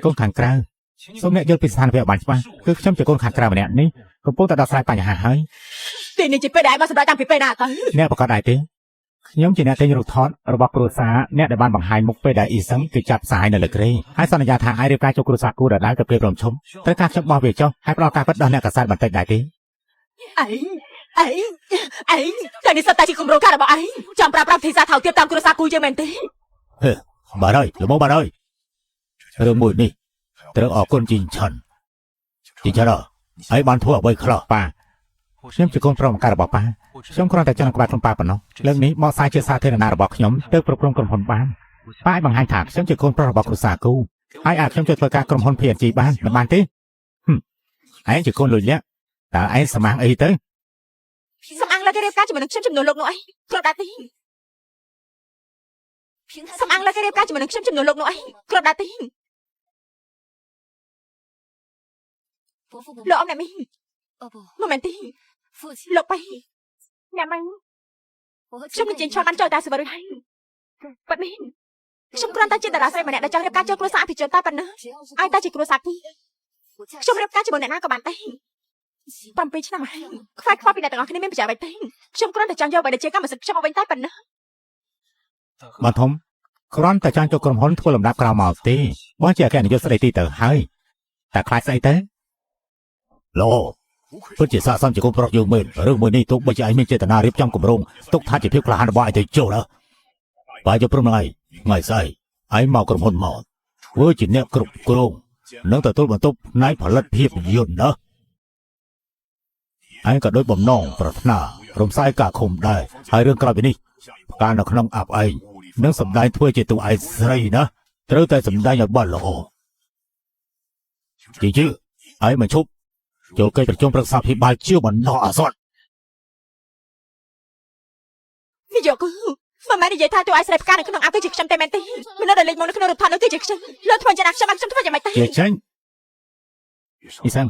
កូនខាងក្រៅសូមអ្នកយល់ពីស្ថានភាពបានច្បាស់គឺខ្ញុំជាកូនខាងក្រៅម្នាក់នេះកំពុងតែដោះស្រាយបញ្ហាហើយទីនេះជាពេលដែលមកសម្រាប់តាំងពីពេលណាទៅអ្នកប្រកាសដែរទេខ្ញុំជាអ្នកទិញរូបថតរបស់គ្រួសារអ្នកដែលបានបង្ហាញមុខពេលដែលអ៊ីសឹងគឺចាប់ផ្សាយនៅលើក្រេហើយសន្យាថាអាចរៀបការចូលគ្រួសារគូដដែលទៅពេលព្រមឈប់ត្រូវការខ្ញុំបោះវាចុះហើយផ្ដល់ការពិតដល់អ្នកកាសែតបន្តិចដែរទេអីតែនេះសត្វតែជាគម្រោងការរបស់ឯងចាំប្រាប់ភាសាថៅទៀតតាមគ្រួសារគូយើងមែនទេបាទហើយល្មមបាទហើយរឿងមួយនេះត្រូវអរគុណជីងឆាន់ហើយបានធ្វើអ្វីខ្លះប៉ាខ្ញុំជាកូនប្រុសបង្ការរបស់ប៉ាខ្ញុំគ្រាន់តែចង់ក្បែរខ្លួនប៉ាប៉ុណ្ណោះលើកនេះមកសាយជាសាធារណៈរបស់ខ្ញុំទៅប្រព្រឹត្តក្រុមហ៊ុនបានប៉ាឲ្យបង្ហាញថាខ្ញុំជាកូនប្រុសរបស់គ្រួសារគូហើយអាចខ្ញុំជួយធ្វើការក្រុមហ៊ុន PNG បានមិនបានទេឯងជាកូនលុយលាក់តើឯងស្មាងអីទៅសំអាងលើគេរៀបការជាមួយនឹងខ្ញុំចំនួនលោកនោះអីគ្របដាទីសំអាងលើគេរៀបការជាមួយនឹងខ្ញុំចំនួនលោកនោះអីគ្របដាទីលោកអមអ្នកមីមិនមែនទេលោកបៃអ្នកម៉ាំងខ្ញុំនឹងចេញឆ្លងបានចូលតាសវរុយហើយប៉ាត់មីខ្ញុំគ្រាន់តែជាតារាស្រីម្នាក់ដែលចង់រៀបការចូលគ្រួសារអភិជនតែប៉ុណ្ណឹងឲ្យតែជាគ្រួសារគូខ្ញុំរៀបការជាមួយអ្នកណាក៏បានដែរ7 ឆ្នាំហើយខ្វាយខ្វល់ពីអ្នកទាំងអស់គ្នាមានប្រយោជន៍អ្វីទេខ្ញុំគ្រាន់តែចង់យកអ្វីដែលជាកម្មសិទ្ធិខ្ញុំមកវិញតែប៉ុណ្ណឹងបាទធំគ្រាន់តែចង់ចូលក្រុមហ៊ុនធ្វើលំដាប់ក្រោមមកទេបងជាអគ្គនាយកស្ដីទីទៅហើយតែខ្លាចស្អីទៅលោពិតជាស័ក្តិសមជាកូនប្រុសយើងមែនរឿងមួយនេះទោះបីជាឯងមានចេតនារៀបចំគម្រោងទុកថាជាភាពក្លាហានរបស់ឯងទៅចូលណាបាយយកព្រមនឹងឯងថ្ងៃស្អែកឯងមកក្រុមហ៊ុនមកធ្វើជាអ្នកគ្រប់គ្រងនិងទទួលបន្ទុកផ្នែកផលិតភាពយន្តណាឯងក៏ដូចបំណងប្រាថ្នារំសាយការឃុំដែរហើយរឿងក្រោយពីនេះផ្កានៅក្នុងអាប់ឯងនឹងសម្ដែងធ្វើជាតួឯកស្រីណាត្រូវតែសម្ដែងឲ្យបានល្អជីឯងមិនឈប់ចូលកិច្ចប្រជុំប្រឹក្សាភិបាលជាបណ្ដោះអាសន្ននេះយកគឺមិនមែននិយាយថាតួឯកស្រីផ្កានៅក្នុងអាប់គឺជាខ្ញុំតែមែនទេមនុស្សដែលលេចមកនៅក្នុងរដ្ឋាភិបាលនោះគឺជាខ្ញុំលើធ្វើយ៉ាងណាខ្ញុំធ្វើយ៉ាងម៉េចទេចេញអ៊ីសាំ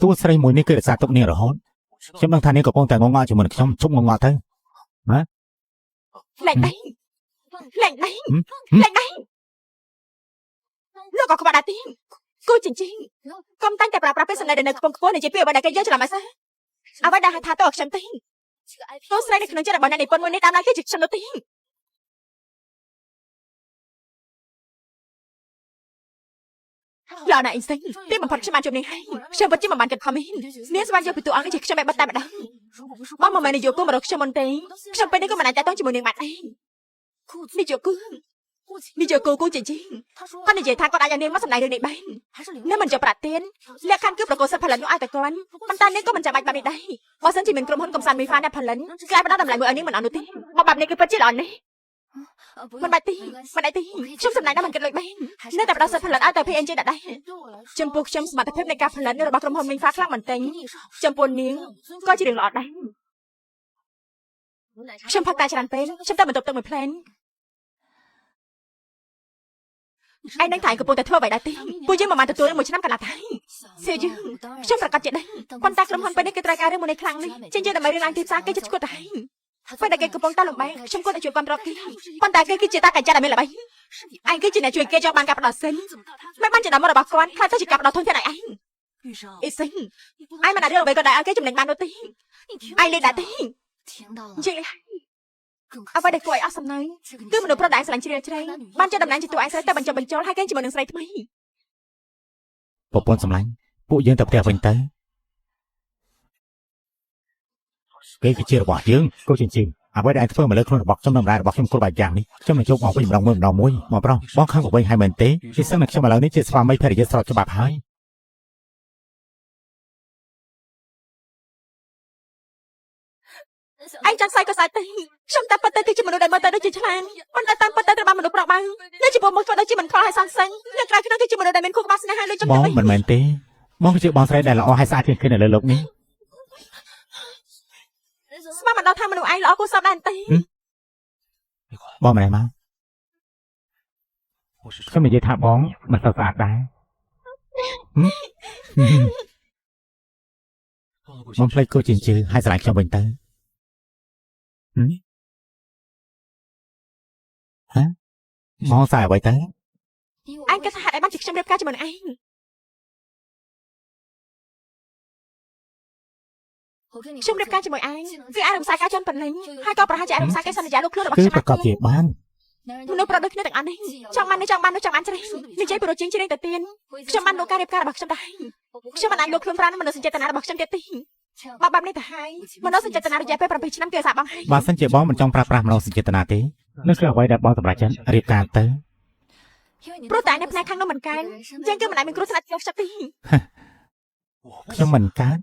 តួស្រីមួយនេះគឺរក្សាទុកនាងរហូតខ្ញុំដឹងថានាងកំពុងតែងងឹតជាមួយនឹងខ្ញុំជប់ងងឹតទៅណាលែងដៃលោកក៏ក្បត់ដែរទេគូចិញ្ចីកុំតាំងតែប្រើប្រាស់ពេលសម្ដែងនៅខ្ពង់ខ្ពស់និយាយពីអ្វីដែលគេយកច្រឡំអីសោះអ្វីដែលថាតើខ្ញុំទេទោះស្រីនៅក្នុងចិត្តរបស់អ្នកនិពន្ធមួយនេះតាមឡើងគឺជាខ្ញុំនោះទេឡើយណាអ៊ីសិនទីបំផុតខ្ញុំបានជួបនាងហើយខ្ញុំពិតជាមិនបានគិតខំនេះនាងស្វែងយល់ពីតួអង្គជាខ្ញុំបែបតែម្ដងបងមិនមែននិយាយគូមករកខ្ញុំមុនទេខ្ញុំពេលនេះក៏មិនអាចតតងជាមួយនាងបានដែរនិយាយគូគូចិញ្ចីគាត់និយាយថាគាត់អាចឲ្យនាងមកសម្ដែងរឿងនេះបាននាងមិនយកប្រាក់ទានលក្ខខណ្ឌគឺប្រកបសិទ្ធិផលិតនោះឲ្យតែគាត់ប៉ុន្តែនាងក៏មិនចាំបាច់បែបនេះដែរបើសិនជាមានក្រុមហ៊ុនកំសាន្តមីហ្វាអ្នកផលិតគេអាចផ្ដល់តម្លៃមួយឲ្យនាងមិនអត់នោះទេមកបែបនេះគឺពិតជាល្អណាស់មិនបាច់ទេខ្ញុំសម្ដែងដល់មិនគិតលុយបាននៅតែផ្ដល់សិទ្ធិផលិតឲ្យតែ PNG ដដែលចំពោះខ្ញុំសមត្ថភាពនៃការផលិតរបស់ក្រុមហ៊ុនមីហ្វាខ្លាំងមែនទែនចំពោះនាងក៏ជារឿងល្អដែរខ្ញុំផឹកតែច្រើនពេកខ្ញុំតែបន្ទប់ទឹកមួយផ្លែនឯងនឹងថៃកំពុងតែធ្វើអ្វីដែរទេពួកយើងមិនបានទទួលមួយឆ្នាំកន្លះហើយសៀយើងខ្ញុំប្រកាសជាដែរប៉ុន្តែក្រុមហ៊ុនពេលនេះគេត្រូវការរឿងមួយនេះខ្លាំងនេះជាយើងដើម្បីរឿងឡើងទីផ្សារគេចិត្តឈួតទៅហើយពេលដែលគេកំពុងតែលំបែកខ្ញុំគាត់តែជួយគ្រប់គ្រងគេប៉ុន្តែគេគឺជាតាកាចាដែលមានល្បីឯងគឺជាអ្នកជួយគេចង់បានការផ្ដោតសិនមិនបានជាដំណរបស់គាត់ខ្លាចទៅជាការផ្ដោតធនធានឲ្យឯងអ៊ីសិនឯងមិនអាចរឿងអ្វីក៏ដែរឲ្យគេចំណេញបាននោះទេឯងលេខដែរទេជាលេខអ្វីដែលគួរឲ្យអស់សំណើគឺមនុស្សប្រុសដែលស្រឡាញ់ជ្រាលជ្រៅបានជាតំណែងជាតួឯកស្រីតែបញ្ចុះបញ្ចូលឲ្យគេជាមួយនឹងស្រីថ្មីប្រពន្ធសម្លាញ់ពួកយើងទៅផ្ទះវិញទៅគេគឺជារបស់យើងគូចិញ្ចីអ្វីដែលធ្វើមកលើខ្លួនរបស់ខ្ញុំតម្លៃរបស់ខ្ញុំគ្រប់បែបយ៉ាងនេះខ្ញុំនឹងជោគមកវិញម្ដងមួយមកប្រុសបងខាងវិញហើយមែនទេពីសឹងខ្ញុំឥឡូវនេះជាស្វាមីភរិយាស្របច្បាប់ហើយឯងចង់សាយក៏សាយទៅខ្ញុំតែប៉ុន្តែគឺជាមនុស្សដែលមើលទៅដូចជាឆ្លាតប៉ុន្តែតាមពិតទៅត្រូវបានមនុស្សប្រុសបាំងនៅចំពោះមុខគាត់ដូចជាមិនខ្វល់ឲ្យសងសឹងនៅក្រៅក្នុងគឺជាមនុស្សដែលមានខួរក្បាលស្នេហាដូចខ្ញុំបងមិនមែនទេបងគឺជាបងស្រីដែលល្អហើយស្អាតជាងគេនៅលើលោកនេះស្មានមិនដល់ថាមនុស្សឯងល្អគួរសមដែរទេបងមិនឯងមកខ្ញុំនិយាយថាបងមិនស្អាតដែរបងផ្លេចគូចិញ្ចឺហើយស្រឡាញ់ខ្ញុំវិញទៅហ៎មកសាយអ្វីទៅអញគិតថាហេតុ អីបានជាខ្ញុំរៀបការជាមួយនឹងឯងខ្ញុំរៀបការជាមួយឯងគឺឯងរំសាយការជន់ប៉ុណ្ណឹងហើយក៏ប្រហែលជាឯងរំសាយកិច្ចសន្យាលោកខ្លួនរបស់ គឺ ខ្ញុំ ប្រកបជាបាន មនុស្សប្រដូចគ្នាទាំងអស់នេះចង់បាននេះចង់បាននោះចង់បានជ្រេះនិយាយពីរជាងជ្រេះទៅទៀនខ្ញុំបានលោកការរៀបការរបស់ខ្ញុំដែរខ្ញុំមិនអាចលោកខ្លួនប្រាណមនុស្សសញ្ចេតនារបស់ខ្ញុំទៀតទេបើបែបនេះទៅហើយមនុស្សសញ្ចេតនារយៈពេល7ឆ្នាំគឺសាបងហើយ បើសិនជាបងមិនចង់ប្រើប្រាស់មនោសញ្ចេតនាទេនោះគឺអ្វីដែលបងសម្រេចចិត្តរៀបការទៅ ព្រោះតែនៅផ្នែកខាងនោះមិនកើនជាងគឺមិនអាចមានគ្រោះថ្នាក់យកចិត្តទេ ខ្ញុំមិនកើត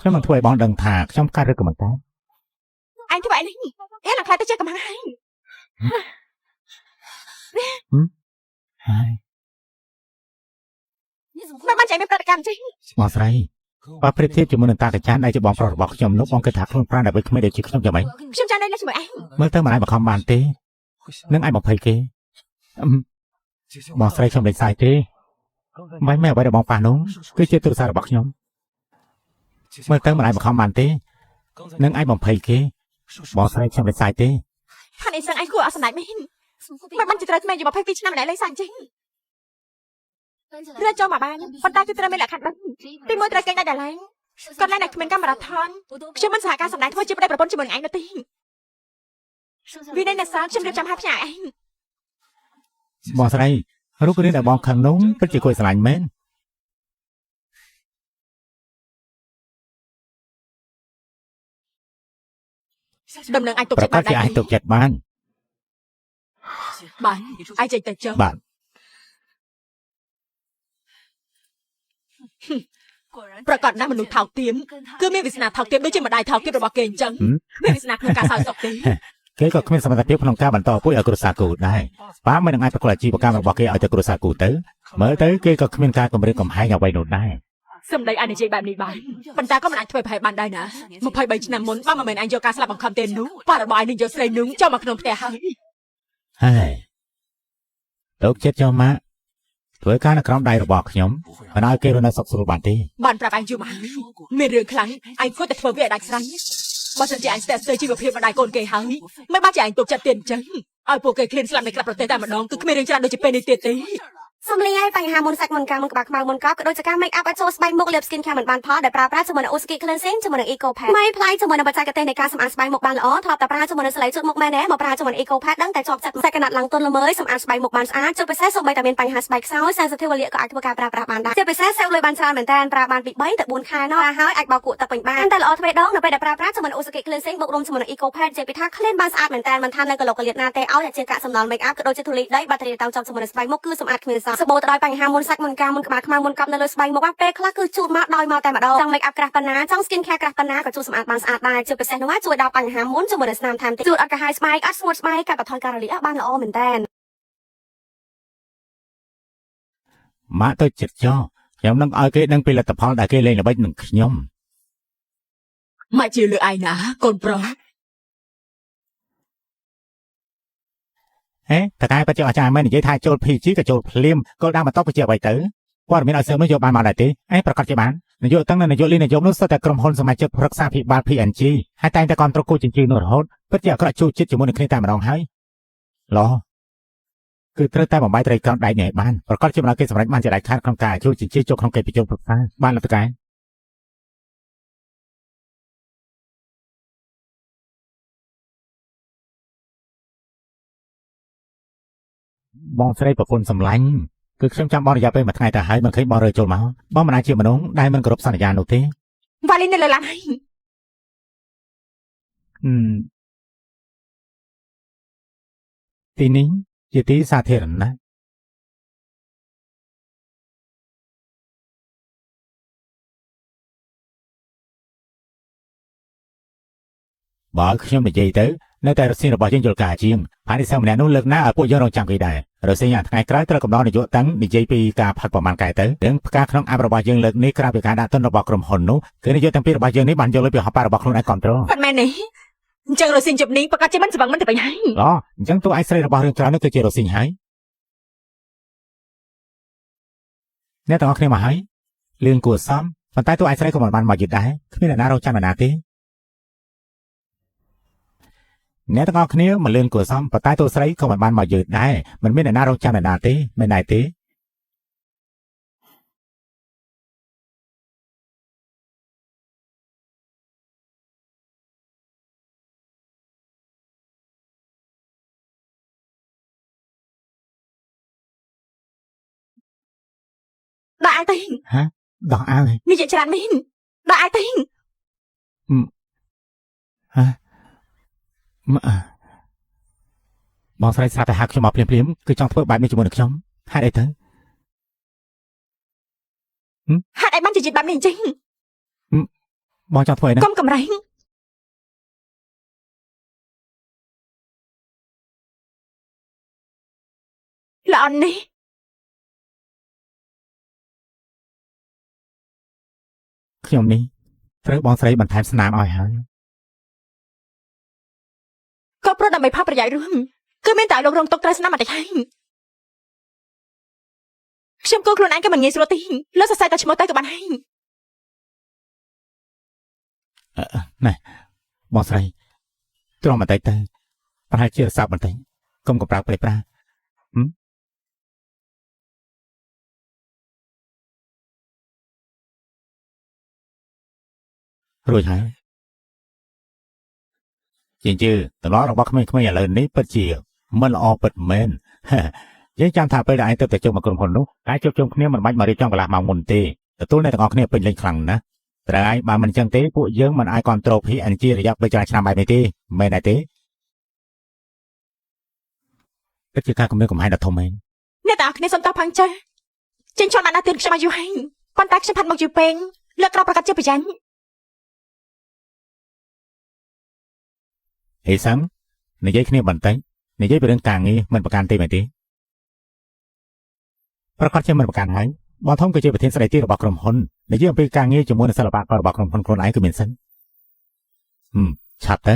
ខ្ញុំមិនធ្វើឲ្យបងដឹងថាខ្ញុំកើតឬក៏មិនកើត ឯងធ្វើអីនេះឯងនឹងខ្លាចទៅជាកំហឹងហើយ ហើយ មិនបានចៃមានប្រតិកម្មចេះ បងស្រីបើប្រៀបធៀបជាមួយនឹងតាកាចានដែលជាបងប្រុសរបស់ខ្ញុំនោះបងគិតថាខ្លួនប្រាណដើម្បីគ្មានដូចជាខ្ញុំយ៉ាងម៉េច ខ្ញុំចាំនៅនេះជាមួយឯង មើលទៅមិនអាចបង្ខំបានទេនឹងអាចបំភ័យគេបងស្រីខ្ញុំលេងសាយទេមិនមែនអ្វីដែលបងប៉ះនោះគឺជាទូរស័ព្ទរបស់ខ្ញុំមើលទៅមិនអាចបង្ខំបានទេនឹងអាចបំភ័យគេបងស្រីខ្ញុំលេងសាយទេ ថានេះសឹងឯងគួរអត់សម្ដេចមែនមិនបានជាត្រូវក្មេងយក22ឆ្នាំម្នាក់លេងសាច់ចេះរើចូលមកបានប៉ុន្តែគឺត្រូវមានលក្ខខណ្ឌដឹងទីមួយត្រូវកេងដាច់ដល់ឡើងគាត់ឡើងតែគ្មានកាមេរ៉ាថនខ្ញុំមិនសហការសម្ដែងធ្វើជាប្តីប្រពន្ធជាមួយនឹងឯងនោះទេvì đây là saoខ្ញុំរៀបចំហើយផ្ញើឯង បងស្រីរូបរាងដែលបងខឹងនោះពិតជាគួរស្រឡាញ់មែន ដំណឹងអាចទុក ប្រ ចិត្ត កាសជាអាចទុកចិត្តបាន បានអាចចេញទៅចុះ បាទ ប្រកាសណាស់មនុស្សថោកទាបគឺមានវាសនាថោកទាបដូចជាម្ដាយថោកទាបរបស់គេអញ្ចឹងមានវាសនាក្នុងការសោយសុខទេ គេក៏គ្មានសមត្ថភាពក្នុងការបន្តពួយឲ្យគ្រួសារគូដែរប៉ាមិននឹងអាចប្រកល់អាជីវកម្មរបស់គេឲ្យទៅគ្រួសារគូទៅមើលទៅគេក៏គ្មានការគម្រាមកំហែងអ្វីនោះដែរ សម្ដីអញនិយាយបែបនេះបានប៉ុន្តែក៏មិនអាចធ្វើប្រហែលបានដែរណា23ឆ្នាំមុនបើមិនមែនអញយកការស្លាប់បង្ខំទេនោះប៉ារបស់អញនឹងយកស្រីនោះចូលមកក្នុងផ្ទះហើយ ហើយលោកចិត្តចូលមកធ្វើការនៅក្រោមដៃរបស់ខ្ញុំមិនឲ្យគេរស់នៅសុខស្រួលបានទេ បានប្រាប់អញយូរមកហើយមានរឿងខ្លាំងអញគួរតែធ្វើវាឲ្យដាច់ស្រេចបើសិនជាអញស្ទើរស្ទើរជីវភាពម្ដាយកូនគេហើយមិនបានជាអញទុកចិត្តទៀតអញ្ចឹងឲ្យពួកគេឃ្លានស្លាប់នៅក្រៅប្រទេសតែម្ដងគឺគ្មានរឿងច្រើនដូចជាពេលនេះទៀតទេ សំលីឲ្យបញ្ហាមុនសាច់មុនកាមុនក្បាលខ្មៅមុនកោបក៏ដូចជាការ make up ឲ្យចូលស្បែកមុខលាប skin care មិនបានផលដែលប្រើប្រាស់ជាមួយនឹង Oski cleansing ជាមួយនឹង Eco Pad មិនផ្លាយជាមួយនឹងបច្ចេកទេសនៃការសម្អាតស្បែកមុខបានល្អធ្លាប់តែប្រើជាមួយនឹងស្លៃជូតមុខមែនទេមកប្រើជាមួយនឹង Eco Pad ដឹងតែជាប់ចិត្តសាច់កណាត់ឡើងទន់ល្មើយសម្អាតស្បែកមុខបានស្អាតជាពិសេសសូម្បីតែមានបញ្ហាស្បែកខ្សោយ sensitive វលាក៏អាចធ្វើការប្រើប្រាស់បានដែរជាពិសេសសេវលុយបានច្រើនមែនតើប្រើបានពី3ទៅ4ខែនោះហើយអាចបោកគក់ទឹកពេញបានតែល្អទ្វេដងនៅពេលដែលប្រើប្រាស់ជាមួយនឹង Oski cleansing បូករួមជាមួយនឹង Eco Pad ជាពីថា clean បានស្អាតមែនតើមិនថានៅកន្លុកកលៀតណាទេឲ្យតែជាកាកសំណល់ make up ក៏ដូចជាធូលីដីបាក់តេរីតាមជាប់ជាមួយនឹងស្បែកមុខគឺសម្អាតគ្មានសោះសបោទៅដោយបញ្ហាមុនសាច់មុនកាមុនក្បាលខ្មៅមុនកប់នៅលើស្បែកមុខពេលខ្លះគឺជូតមកដោយមកតែម្ដងចង់ make up ក្រាស់ប៉ុណ្ណាចង់ skin care ក្រាស់ប៉ុណ្ណាក៏ជូតសម្អាតបានស្អាតដែរជាពិសេសនោះជួយដល់បញ្ហាមុនជាមួយនឹងស្នាមថែមទៀតជូតអត់កាហាយស្បែកអត់ស្ងួតស្បែកកាត់បន្ថយការរលាកបានល្អមែនតើ ម៉ាក់ទៅចិត្តចោខ្ញុំនឹងឲ្យគេដឹងពីលទ្ធផលដែលគេលេងល្បិចនឹងខ្ញុំ ម៉ាក់ជឿលើឯងណាកូនប្រុស ហេតើតែបច្ចុប្បន្នអាចារ្យមិននិយាយថាចូល PG ក៏ចូលភ្លាមក៏ដើមបន្តទៅជាអ្វីទៅព័ត៌មានឲ្យសើមកយកបានមកដែរទេឯងប្រកាសជាបាននយោបាយទាំងនយោបាយលីនយោបាយនោះសុទ្ធតែក្រុមហ៊ុនសមាជិកប្រឹក្សាភិបាល PNG ហើយតែងតែគ្រប់គ្រងគូចិញ្ចឺនោះរហូតពិតជាអក្រក់ជួចិត្តជាមួយនឹងគ្នាតែម្ដងហើយឡោះគឺត្រូវតែបំបីត្រីក្រំដៃនេះឲ្យបានប្រកាសជាមិនឲ្យគេសម្រេចបានជាដាច់ខាតក្នុងការជួចិញ្ចឺចូលក្នុងកិច្ចប្រជុំប្រឹក្សាបានលទ្ធការបងស្រីប្រពន្ធសម្លាញ់គឺខ្ញុំចាំបងរយៈពេលមួយថ្ងៃទៅហើយមិនឃើញបងរើចូលមកបងមិនអាចជាមនុស្សដែលមិនគោរពសន្យានោះទេ វ៉ាលីននៅលើឡានហើយ ទីនេះជាទីសាធារណៈបើខ្ញុំនិយាយទៅនៅតែរសៀងរបស់យើងយល់ការជាងផានីសម្នាក់នោះលើកណាឲ្យពួកយើងរងចាំគេដែររសៀងអាថ្ងៃក្រោយត្រូវកំដរនយោបាយតាំងនិយាយពីការផឹកប្រមាណកែទៅរឿងផ្កាក្នុងអាប់របស់យើងលើកនេះក្រៅពីការដាក់ទណ្ឌរបស់ក្រុមហ៊ុននោះគឺនយោបាយទាំងពីររបស់យើងនេះបានយកលុយពីហោប៉ារបស់ខ្លួនឯងគ្រប់គ្រង ប៉ាត់មែនទេអញ្ចឹងរសៀងជប់នេះប្រកាសជាមិនស្វឹងមិនទៅវិញហើយ អញ្ចឹងតួឯងស្រីរបស់រឿងច្រើននេះគឺជារសៀងហើយអ្នកទាំងអស់គ្នាមកហើយលឿនគួរសមប៉ុន្តែតួឯងស្រីក៏មិនបានមកយឺតដែរគ្មានអ្នកណារងចាំណាទេ អ្នកទាំងអស់គ្នាមកលឿនគួរសមប៉ុន្តែតួស្រីក៏មិនបានមកយឺតដែរមិនមានអ្នកណារងចាំអ្នកណាទេមិនដែរទេដល់អាយទៅ ដោះអាវ និយាយច្រើនមែនដល់អាយទៅ បងស្រីស្រាប់តែហៅខ្ញុំមកភ្លាមៗគឺចង់ធ្វើបែបនេះជាមួយនឹងខ្ញុំហេតុអីទៅ ហេតុអីបានជាបែបនេះអញ្ចឹង បងចង់ធ្វើអីណា កុំកម្រែងល្អនេះ ខ្ញុំនេះត្រូវបងស្រីបន្ថែមស្នាមឲ្យហើយ ក៏ព្រោះដើម្បីផលប្រយោជន៍រួមគឺមានតែលោករងទុកត្រូវស្នាមបន្តិចហើយខ្ញុំគូខ្លួនឯងក៏មិនងាយស្រួលទេលើសរសៃតែឈ្មោះទៅក៏បានហើយ ណែបងស្រីទ្រាំបន្តិចទៅប្រហែលជារសើបបន្តិចកុំកំប្រើកព្រៃប្រារួចហើយជាជឿតំណរបស់ក្មេងៗឥឡូវនេះពិតជាមិនល្អពិតមែន យើងចាំថាពេលដែលឯងទៅជួបមកក្រុមហ៊ុននោះការជួបជុំគ្នាមិនបាច់មករៀបចំកន្លះម៉ោងមុនទេទទួលអ្នកទាំងអស់គ្នាពេញលេញខ្លាំងណាស់តែឯងបើមិនអញ្ចឹងទេពួកយើងមិនអាចគ្រប់គ្រង PNG រយៈពេលច្រើនឆ្នាំបែបនេះទេមែនទេពិតជាការគំរាមកំហែងដ៏ធំមែន អ្នកទាំងអស់គ្នាសូមតបផងចាចេញឈុតបានដល់ទឿនខ្ញុំអាយុហើយប៉ុន្តែខ្ញុំផាត់មកយូរពេកលើកក្រោបប្រកាសជាប្រយ័ត្ន ហេសាំនិយាយគ្នាបន្តិចនិយាយពីរឿងការងារមិនប្រកាន់ទេមែនទេប្រកាសជាមិនប្រកាន់ហើយបងធំគឺជាប្រធានស្ដីទីរបស់ក្រុមហ៊ុននិយាយអំពីការងារជាមួយនឹងសិល្បកររបស់ក្រុមហ៊ុនខ្លួនឯងគឺមានសិនឆាប់ទៅ